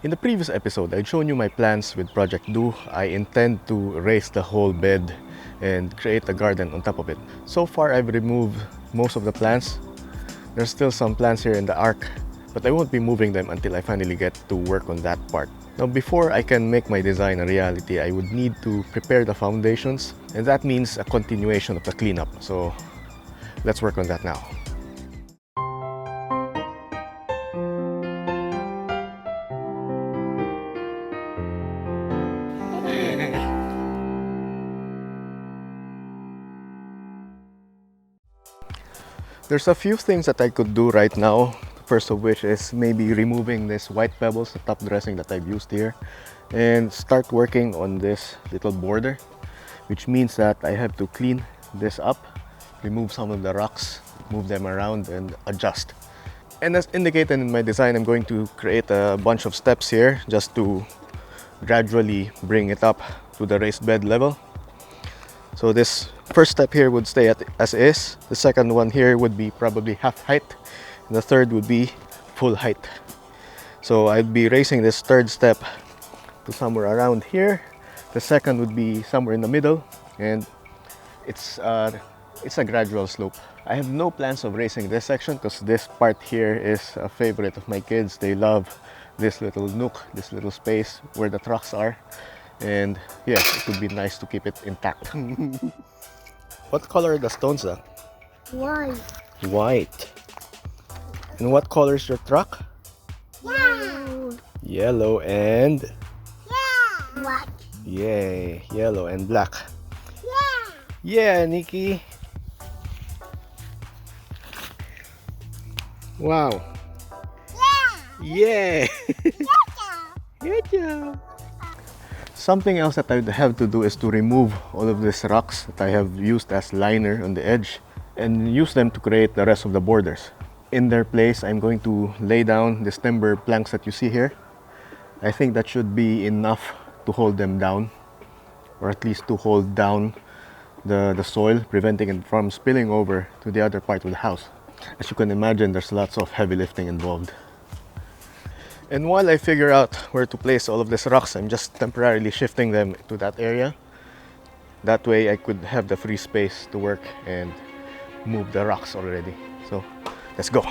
In the previous episode, I'd shown you my plans with Project Deux. I intend to raise the whole bed and create a garden on top of it. So far, I've removed most of the plants. There's still some plants here in the ark, but I won't be moving them until I finally get to work on that part. Now, before I can make my design a reality, I would need to prepare the foundations, and that means a continuation of the cleanup. So let's work on that now. There's a few things that I could do right now. First of which is maybe removing this white pebbles, the top dressing that I've used here, and start working on this little border, which means that I have to clean this up, remove some of the rocks, move them around and adjust. And as indicated in my design, I'm going to create a bunch of steps here just to gradually bring it up to the raised bed level. So this first step here would stay as is. The second one here would be probably half height. And the third would be full height. So I'd be raising this third step to somewhere around here. The second would be somewhere in the middle, and it's a gradual slope. I have no plans of raising this section because this part here is a favorite of my kids. They love this little nook, this little space where the trucks are. And yeah, it would be nice to keep it intact. What color are the stones then? White. White. And what color is your truck? Yellow. Yellow and... Yeah. Black. Yay, yellow and black. Yeah. Yeah, Nikki. Wow. Yeah. Yeah. Good job. Something else that I'd have to do is to remove all of these rocks that I have used as liner on the edge and use them to create the rest of the borders. In their place, I'm going to lay down these timber planks that you see here. I think that should be enough to hold them down, or at least to hold down the soil, preventing it from spilling over to the other part of the house. As you can imagine, there's lots of heavy lifting involved. And while I figure out where to place all of these rocks, I'm just temporarily shifting them to that area. That way I could have the free space to work and move the rocks already. So let's go.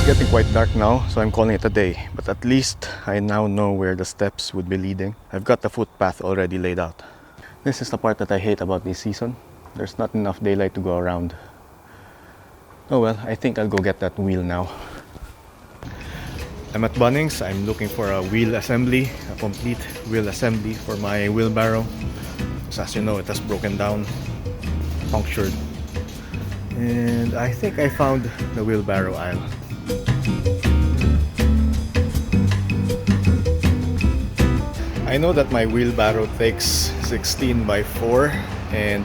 getting quite dark now, so I'm calling it a day. But at least I now know where the steps would be leading. I've got the footpath already laid out. This is the part that I hate about this season. There's not enough daylight to go around. Oh well, I think I'll go get that wheel now. I'm at Bunnings. I'm looking for a wheel assembly, a complete wheel assembly for my wheelbarrow. So as you know, it has broken down, punctured. And I think I found the wheelbarrow aisle. I know that my wheelbarrow takes 16 by 4 and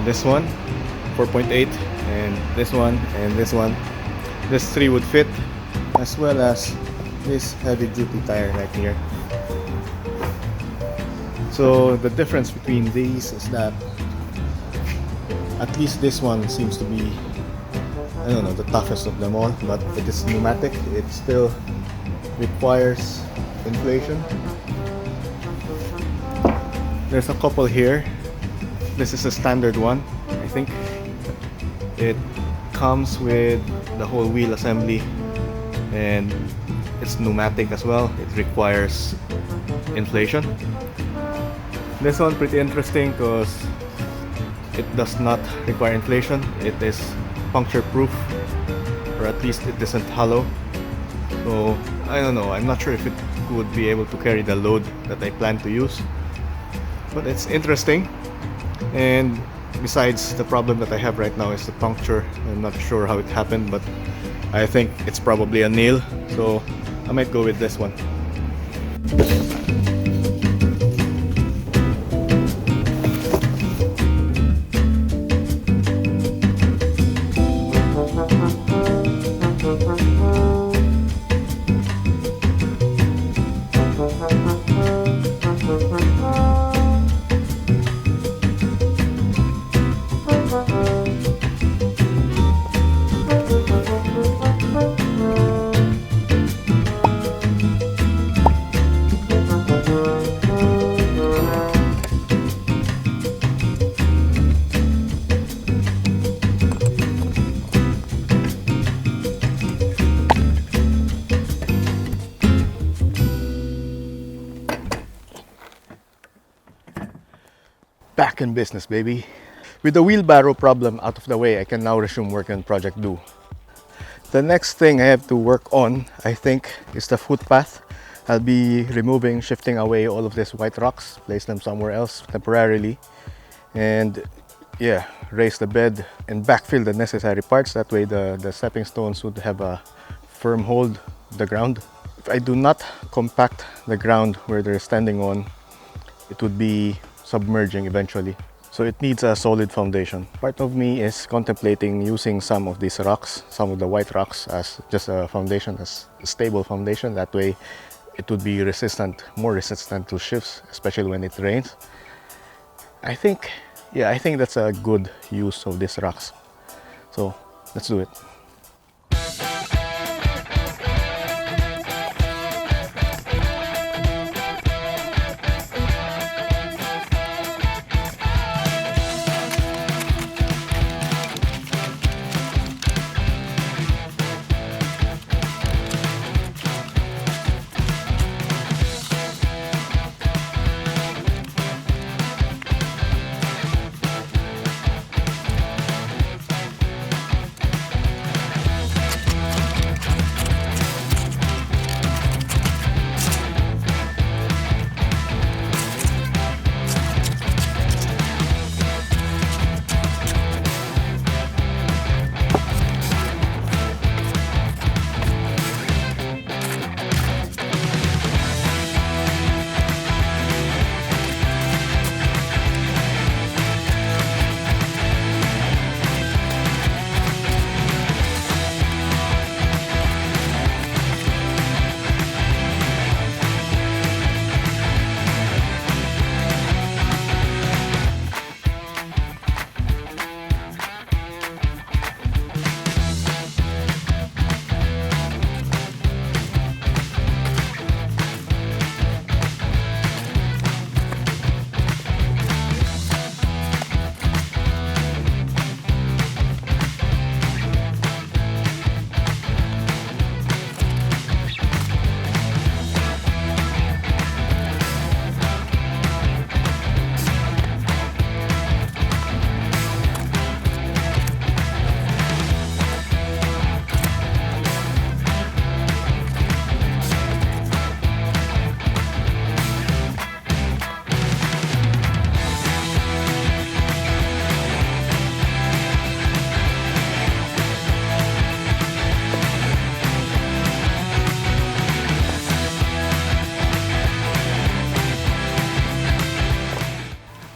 this one 4.8 and this one and this one. This 3 would fit, as well as this heavy duty tire right here. So the difference between these is that at least this one seems to be, I don't know, the toughest of them all, but it is pneumatic. It still requires inflation. There's a couple here. This is a standard one, I think. It comes with the whole wheel assembly and it's pneumatic as well. It requires inflation. This one pretty interesting because it does not require inflation. It is puncture proof, or at least it isn't hollow. So I don't know, I'm not sure if it would be able to carry the load that I plan to use, but it's interesting. And besides, the problem that I have right now is the puncture. I'm not sure how it happened, but I think it's probably a nail, so I might go with this one. Back in business, baby. With the wheelbarrow problem out of the way, I can now resume work on Project Deux. The next thing I have to work on, I think, is the footpath. I'll be removing, shifting away all of these white rocks, place them somewhere else temporarily, and yeah, raise the bed and backfill the necessary parts. That way the stepping stones would have a firm hold of the ground. If I do not compact the ground where they're standing on, it would be submerging eventually. So it needs a solid foundation. Part of me is contemplating using some of these rocks, some of the white rocks, as just a foundation, as a stable foundation. That way it would be resistant, more resistant to shifts, especially when it rains. I think that's a good use of these rocks. So let's do it.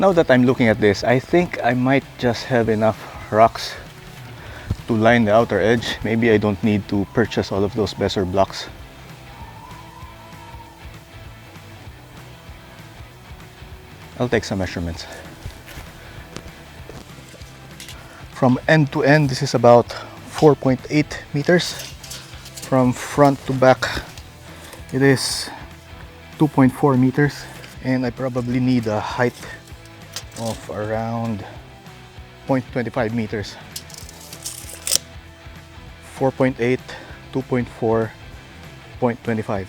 Now that I'm looking at this, I think I might just have enough rocks to line the outer edge. Maybe I don't need to purchase all of those Besser blocks. I'll take some measurements. From end to end, this is about 4.8 meters. From front to back, it is 2.4 meters. And I probably need a height of around 0.25 meters. 4.8, 2.4, 0.25.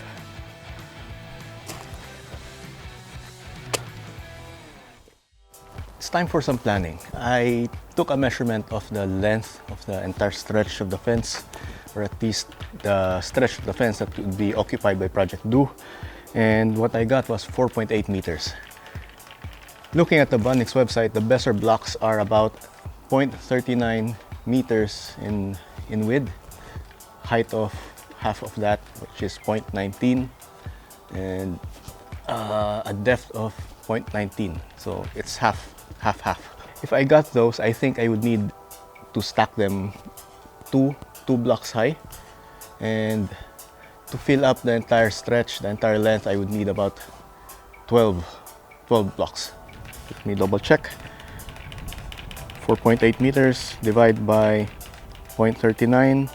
It's time for some planning. I took a measurement of the length of the entire stretch of the fence, or at least the stretch of the fence that would be occupied by Project Deux, and what I got was 4.8 meters. Looking at the Bunnings website, the Besser blocks are about 0.39 meters in width, height of half of that, which is 0.19, and a depth of 0.19, so it's half. If I got those, I think I would need to stack them two blocks high, and to fill up the entire stretch, the entire length, I would need about 12 blocks. Let me double check. 4.8 meters divided by 0.39,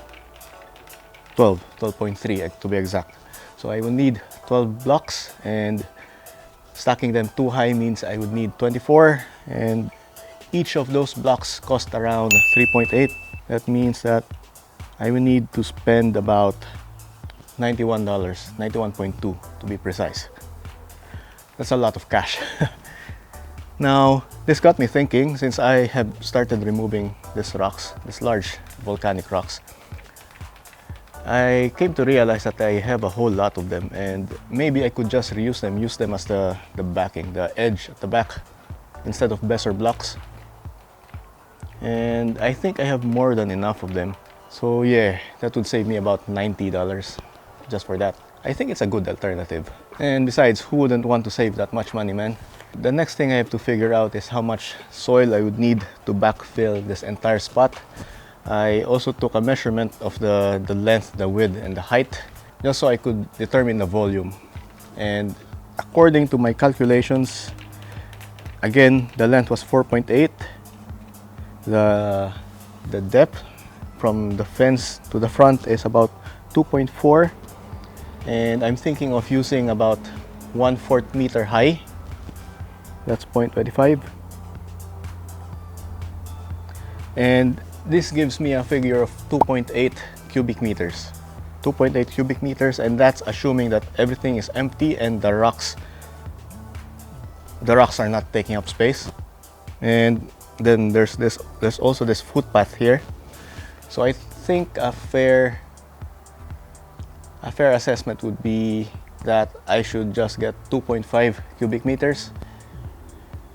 12.3 to be exact. So I will need 12 blocks, and stacking them too high means I would need 24, and each of those blocks cost around 3.8. That means that I will need to spend about $91, 91.2 to be precise. That's a lot of cash. Now, this got me thinking, since I have started removing these rocks, these large volcanic rocks, I came to realize that I have a whole lot of them, and maybe I could just reuse them, use them as the backing, the edge at the back, instead of Besser blocks. And I think I have more than enough of them. So yeah, that would save me about $90 just for that. I think it's a good alternative. And besides, who wouldn't want to save that much money, man? The next thing I have to figure out is how much soil I would need to backfill this entire spot. I also took a measurement of the length, the width, and the height, just so I could determine the volume. And according to my calculations, again, the length was 4.8. The depth from the fence to the front is about 2.4. And I'm thinking of using about 1/4 meter high. That's 0.25. And this gives me a figure of 2.8 cubic meters. 2.8 cubic meters, and that's assuming that everything is empty and the rocks are not taking up space. And then there's also this footpath here. So I think a fair assessment would be that I should just get 2.5 cubic meters.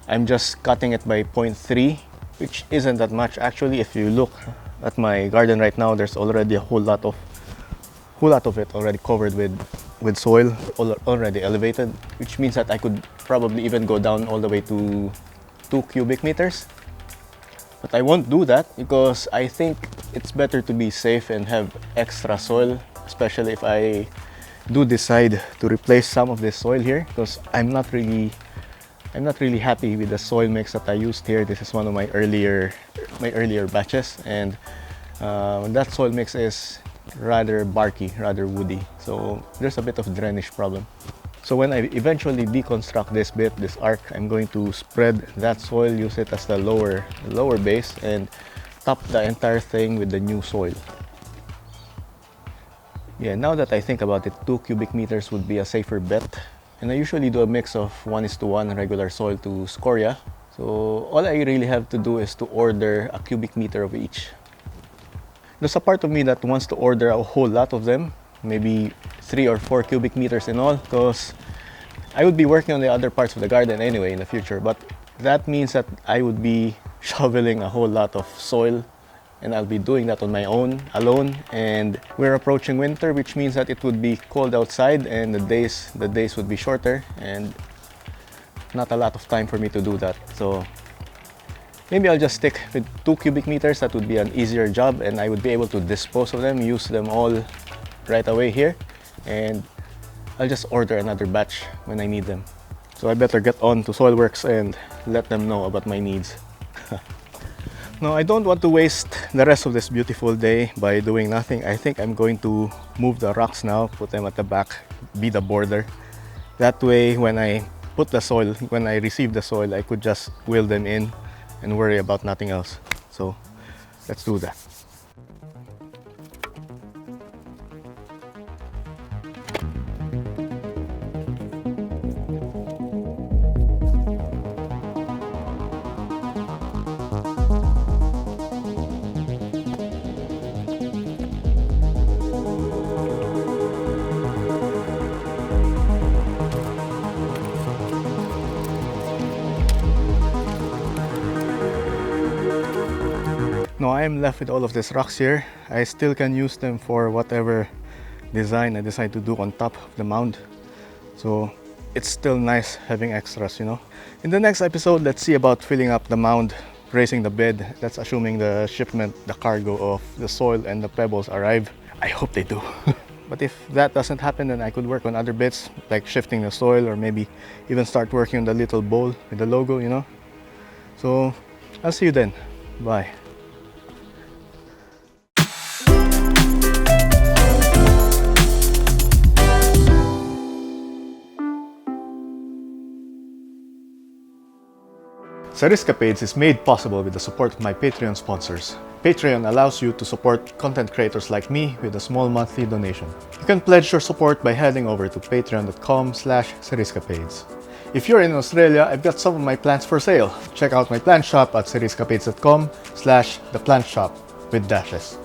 I'm just cutting it by 0.3, which isn't that much actually. If you look at my garden right now, there's already a whole lot of it already covered with soil, already elevated, which means that I could probably even go down all the way to 2 cubic meters. But I won't do that because I think it's better to be safe and have extra soil, especially if I do decide to replace some of this soil here, because I'm not really happy with the soil mix that I used here. This is one of my earlier batches, and that soil mix is rather barky, rather woody, so there's a bit of drainage problem. So when I eventually deconstruct this arc, I'm going to spread that soil, use it as the lower base, and top the entire thing with the new soil. Yeah, now that I think about it, 2 cubic meters would be a safer bet. And I usually do a mix of 1:1 regular soil to scoria. So all I really have to do is to order a cubic meter of each. There's a part of me that wants to order a whole lot of them, maybe 3 or 4 cubic meters in all, because I would be working on the other parts of the garden anyway in the future. But that means that I would be shoveling a whole lot of soil, and I'll be doing that on my own, alone. And we're approaching winter, which means that it would be cold outside and the days would be shorter. And not a lot of time for me to do that. So maybe I'll just stick with 2 cubic meters. That would be an easier job, and I would be able to dispose of them, use them all right away here, and I'll just order another batch when I need them. So I better get on to Soilworks and let them know about my needs. No, I don't want to waste the rest of this beautiful day by doing nothing. I think I'm going to move the rocks now, put them at the back, be the border. That way, when I put the soil, when I receive the soil, I could just wheel them in and worry about nothing else. So let's do that. Now I am left with all of these rocks here. I still can use them for whatever design I decide to do on top of the mound. So it's still nice having extras, you know. In the next episode, let's see about filling up the mound, raising the bed. That's assuming the shipment, the cargo of the soil and the pebbles arrive. I hope they do. But if that doesn't happen, then I could work on other bits, like shifting the soil, or maybe even start working on the little bowl with the logo, you know. So I'll see you then. Bye. Cerriscapades is made possible with the support of my Patreon sponsors. Patreon allows you to support content creators like me with a small monthly donation. You can pledge your support by heading over to patreon.com/Cerriscapades. If you're in Australia, I've got some of my plants for sale. Check out my plant shop at cerriscapades.com/theplant shop with dashes.